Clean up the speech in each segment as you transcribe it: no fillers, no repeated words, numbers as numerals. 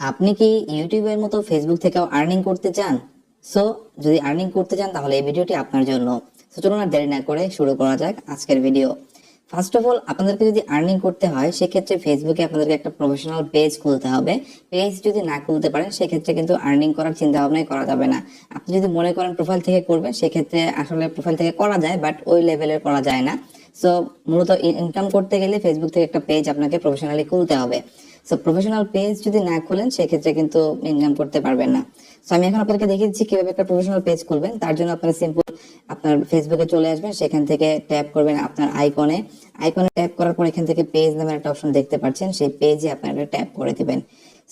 আপনি কি ইউটিউবের মতো ফেসবুক থেকেও আর্নিং করতে চান? সো যদি আর্নিং করতে চান তাহলে এই ভিডিওটি আপনার জন্য। সো চলুন আর দেরি না করে শুরু করা যাক আজকের ভিডিও। ফার্স্ট অফ অল, আপনাদেরকে যদি আর্নিং করতে হয় সেক্ষেত্রে ফেসবুকে আপনাদেরকে একটা প্রফেশনাল পেজ খুলতে হবে। পেজ যদি না খুলতে পারেন সেক্ষেত্রে কিন্তু আর্নিং করার চিন্তা ভাবনাই করা যাবে না। আপনি যদি মনে করেন প্রোফাইল থেকে করবেন সেক্ষেত্রে আসলে প্রোফাইল থেকে করা যায়, বাট ওই লেভেলের করা যায় না। সো মূলত ইনকাম করতে গেলে ফেসবুক থেকে একটা পেজ আপনাকে প্রফেশনালি খুলতে হবে। সো প্রফেশনাল পেজ যদি না খুলেন সেক্ষেত্রে কিন্তু ইনকাম করতে পারবেন না। সো আমি এখন আপনাদেরকে দেখিয়ে দিচ্ছি কিভাবে একটা প্রফেশনাল পেজ খুলবেন। তার জন্য আপনারা সিম্পল আপনার ফেসবুকে চলে আসবেন, সেখান থেকে ট্যাপ করবেন আপনার আইকনে। আইকনে ট্যাপ করার পর এখান থেকে পেজ নামের একটা অপশন দেখতে পাচ্ছেন, সেই পেজে আপনারা ট্যাপ করে দিবেন।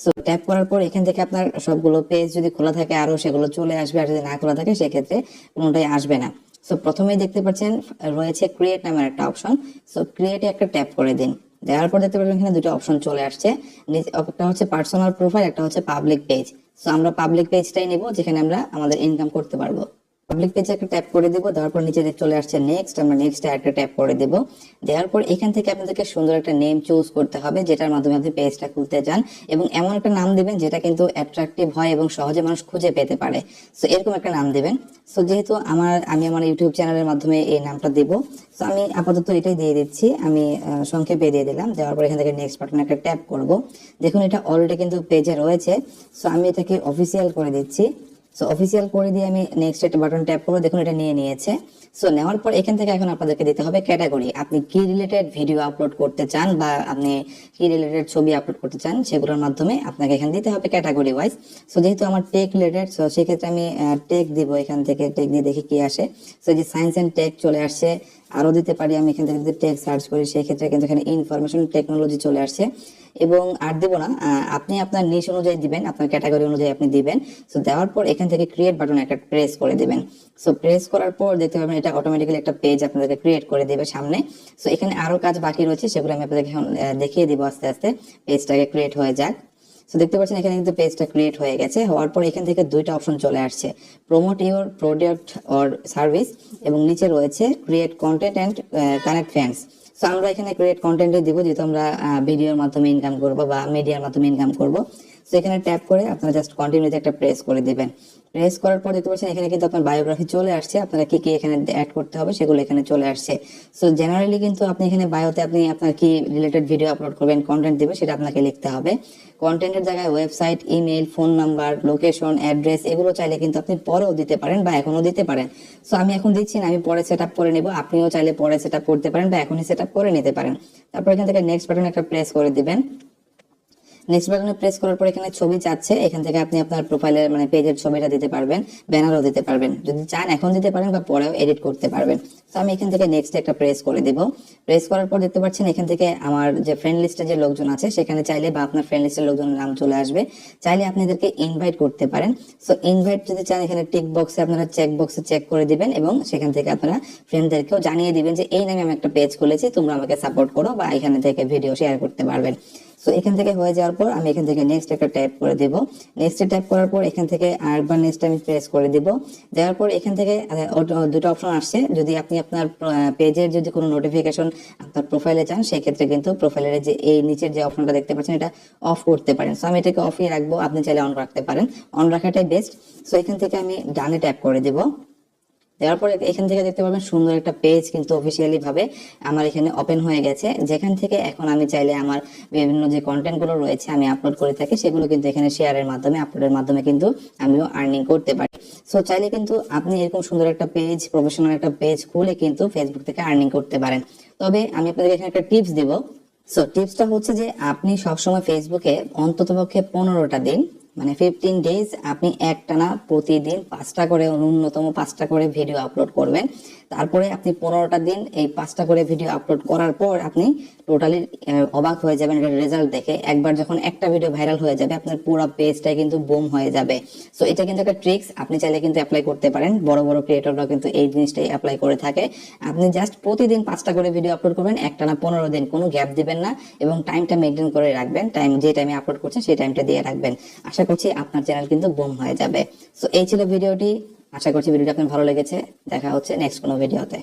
সো ট্যাপ করার পর এখান থেকে আপনার সবগুলো পেজ যদি খোলা থাকে আরো সেগুলো চলে আসবে, আর যদি না খোলা থাকে সেক্ষেত্রে কোনোটাই আসবে না। সো প্রথমেই দেখতে পাচ্ছেন রয়েছে ক্রিয়েট নামের একটা অপশন। সো ক্রিয়েটে একটা ট্যাপ করে দিন। দেওয়ার পর দেখতে পাচ্ছেন এখানে দুটো অপশন চলে আসছে। একটা হচ্ছে পার্সোনাল প্রোফাইল, একটা হচ্ছে পাবলিক পেজ। সো আমরা পাবলিক পেজটাই নিব, যেখানে আমরা আমাদের ইনকাম করতে পারবো। পাবলিক পেজে একটা ট্যাপ করে দিব, দেওয়ার পর নিচে চলে আসছে নেক্সট, আমরা নেক্সটে একটা ট্যাপ করে দেব। দেওয়ার পর এখান থেকে আপনাদেরকে সুন্দর একটা নেম চুজ করতে হবে যেটার মাধ্যমে আপনি পেজটা খুলতে চান, এবং এমন একটা নাম দিবেন যেটা কিন্তু অ্যাট্রাকটিভ হয় এবং সহজে মানুষ খুঁজে পেতে পারে। সো এরকম একটা নাম দিবেন। সো যেহেতু আমি আমার ইউটিউব চ্যানেলের মাধ্যমে এই নামটা দেব, সো আমি আপাতত এটাই দিয়ে দিচ্ছি। আমি সংক্ষেপে দিয়ে দিলাম। দেওয়ার পর এখান থেকে নেক্সট বাটনে একটা ট্যাপ করব। দেখুন এটা অলরেডি কিন্তু পেজে রয়েছে। সো আমি এটাকে অফিসিয়াল করে দিচ্ছি। সো অফিসিয়াল করে দিয়ে আমি নেক্সট একটা বাটন ট্যাপ করবো। দেখুন এটা নিয়ে নিয়েছে। সো নেওয়ার পর এখান থেকে এখন আপনাদেরকে দিতে হবে ক্যাটাগরি। আপনি কি রিলেটেড ভিডিও আপলোড করতে চান বা আপনি কি রিলেটেড ছবি আপলোড করতে চান সেগুলোর মাধ্যমে আপনাকে এখানে দিতে হবে ক্যাটাগরি ওয়াইজ। সো যেহেতু আমার টেক রিলেটেড, সো সেক্ষেত্রে আমি টেক দিব। এখান থেকে টেক দিয়ে দেখি কি আসে। সো যে সায়েন্স এন্ড টেক চলে আসছে। আরো দিতে পারি আমি এখান থেকে যদি টেক সার্চ করি সেক্ষেত্রে কিন্তু এখানে ইনফরমেশন টেকনোলজি চলে আসছে। এবং আর দিব না, আপনি আপনার নিশ অনুযায়ী দিবেন, আপনার ক্যাটাগরি অনুযায়ী আপনি দিবেন। সো দেওয়ার পর এখান থেকে ক্রিয়েট বাটন একটা প্রেস করে দিবেন। সো প্রেস করার পর দেখতে পাবেন এটা অটোমেটিক্যালি একটা পেজ আপনাদেরকে ক্রিয়েট করে দিবে সামনে। সো এখানে আরো কাজ বাকি রয়েছে, সেগুলো আমি আপনাদেরকে এখন দেখিয়ে দিব আস্তে আস্তে। পেজটাকে ক্রিয়েট হয়ে যাক। সো দেখতে পাচ্ছেন এখানে কিন্তু পেজটা ক্রিয়েট হয়ে গেছে। হওয়ার পর এখান থেকে দুইটা অপশন চলে আসছে, promote your product or service, এবং নিচে রয়েছে create content and connect friends. So আমরা এখানে ক্রিয়েট কন্টেন্টে দিব, যেহেতু আমরা ভিডিওর মাধ্যমে ইনকাম করব বা মিডিয়ার মাধ্যমে ইনকাম করব। সো এখানে ট্যাপ করে আপনারা জাস্ট কন্টিনিউতে একটা প্রেস করে দিবেন। প্রেস করার পর দেখতে পাচ্ছেন এখানে কিন্তু আপনার বায়োগ্রাফি চলে আসছে, আপনারা কি কি এখানে অ্যাড করতে হবে সেগুলো এখানে চলে আসছে। সো জেনারেলি কিন্তু আপনি এখানে বায়োতে আপনি আপনার কি রিলেটেড ভিডিও আপলোড করবেন, কন্টেন্ট দিবে সেটা আপনাকে লিখতে হবে। কন্টেন্টের জায়গায় website, email, phone number, location, address এগুলো চাইলে কিন্তু আপনি পরেও দিতে পারেন বা এখনো দিতে পারেন। সো আমি এখন দিচ্ছি না, আমি পরে সেট আপ করে নেব। আপনিও চাইলে পরে সেট আপ করতে পারেন বা এখনই সেট আপ করে নিতে পারেন। তারপর এখান থেকে নেক্সট বাটন একটা প্রেস করে দিবেন। নেক্সট বাটনে প্রেস করার পর এখানে ছবি চাচ্ছে, এখান থেকে আপনি আপনার প্রোফাইলের মানে পেজের ছবিটা দিতে পারবেন, ব্যানারও দিতে পারবেন। যদি চান এখন দিতে পারেন বা পরেও এডিট করতে পারবেন। তো আমি এখান থেকে নেক্সট একটা প্রেস করে দেব। প্রেস করার পর দেখতে পাচ্ছেন এখান থেকে আমার যে ফ্রেন্ড লিস্টে যে লোকজন আছে সেখানে চাইলে বা আপনার ফ্রেন্ড লিস্টের লোকজনের নাম চলে আসবে, চাইলে আপনি এদেরকে ইনভাইট করতে পারেন। সো ইনভাইট যদি চান এখানে টিক বক্সে আপনারা চেক বক্সে চেক করে দিবেন, এবং সেখান থেকে আপনারা ফ্রেন্ডদেরকেও জানিয়ে দিবেন যে এই নামে আমি একটা পেজ খুলেছি, তোমরা আমাকে সাপোর্ট করো, বা এখানে থেকে ভিডিও শেয়ার করতে পারবেন। সো এখান থেকে হয়ে যাওয়ার পর আমি এখান থেকে নেক্সট একটা ট্যাপ করে দেব। নেক্সটে ট্যাপ করার পর এখান থেকে আরেকবার নেক্সট আমি প্রেস করে দেব। দেওয়ার পর এখান থেকে দুটো অপশন আসছে, যদি আপনি আপনার পেজের যদি কোনো নোটিফিকেশন আপনার প্রোফাইলে চান সেক্ষেত্রে কিন্তু প্রোফাইলের যে এই নিচের যে অপশনটা দেখতে পাচ্ছেন এটা অফ করতে পারেন। সো আমি এটাকে অফই রাখবো, আপনি চাইলে অন রাখতে পারেন, অন রাখাটাই বেস্ট। সো এখান থেকে আমি ডানে ট্যাপ করে দেব। দেওয়ার পরে এখান থেকে দেখতে পাবেন সুন্দর একটা পেজ কিন্তু অফিসিয়ালি ভাবে আমার এখানে ওপেন হয়ে গেছে, যেখান থেকে এখন আমি চাইলে আমার বিভিন্ন যে কন্টেন্ট গুলো রয়েছে আমি আপলোড করে থাকি সেগুলো কিন্তু এখানে শেয়ারের মাধ্যমে আপলোডের মাধ্যমে কিন্তু আমিও আর্নিং করতে পারি। সো চাইলে কিন্তু আপনি এরকম সুন্দর একটা পেজ, প্রফেশনাল একটা পেজ খুলে কিন্তু ফেসবুক থেকে আর্নিং করতে পারেন। তবে আমি আপনাদের এখানে একটা টিপস দিব। সো টিপসটা হচ্ছে যে আপনি সবসময় ফেসবুকে অন্ততপক্ষে 15টা দিন, মানে 15 ডেজ আপনি একটানা প্রতিদিন 5টা করে, ন্যূনতম 5টা করে ভিডিও আপলোড করবেন। তারপরে আপনি 15টা দিন এই 5টা করে ভিডিও আপলোড করার পর আপনি টোটালি অবাক হয়ে যাবেন এর রেজাল্ট দেখে। একবার যখন একটা ভিডিও ভাইরাল হয়ে যাবে আপনার পুরো পেজটাই কিন্তু বুম হয়ে যাবে। সো এটা কিন্তু একটা ট্রিক্স, আপনি চাইলে কিন্তু অ্যাপ্লাই করতে পারেন। বড় বড় ক্রিয়েটররা কিন্তু এই জিনিসটাই অ্যাপ্লাই করে থাকে। আপনি জাস্ট প্রতিদিন 5টা করে ভিডিও আপলোড করবেন, একটানা 15 দিন, কোনো গ্যাপ দিবেন না, এবং টাইমটা মেনটেন করে রাখবেন। টাইম যে টাইমে আপলোড করছেন সেই টাইমটা দিয়ে রাখবেন। আশা করছি আপনার চ্যানেল কিন্তু বুম হয়ে যাবে। সো এই ছিল ভিডিওটি। আশা করছি ভিডিওটি আপনার ভালো লেগেছে। দেখা হচ্ছে নেক্সট কোনো ভিডিওতে।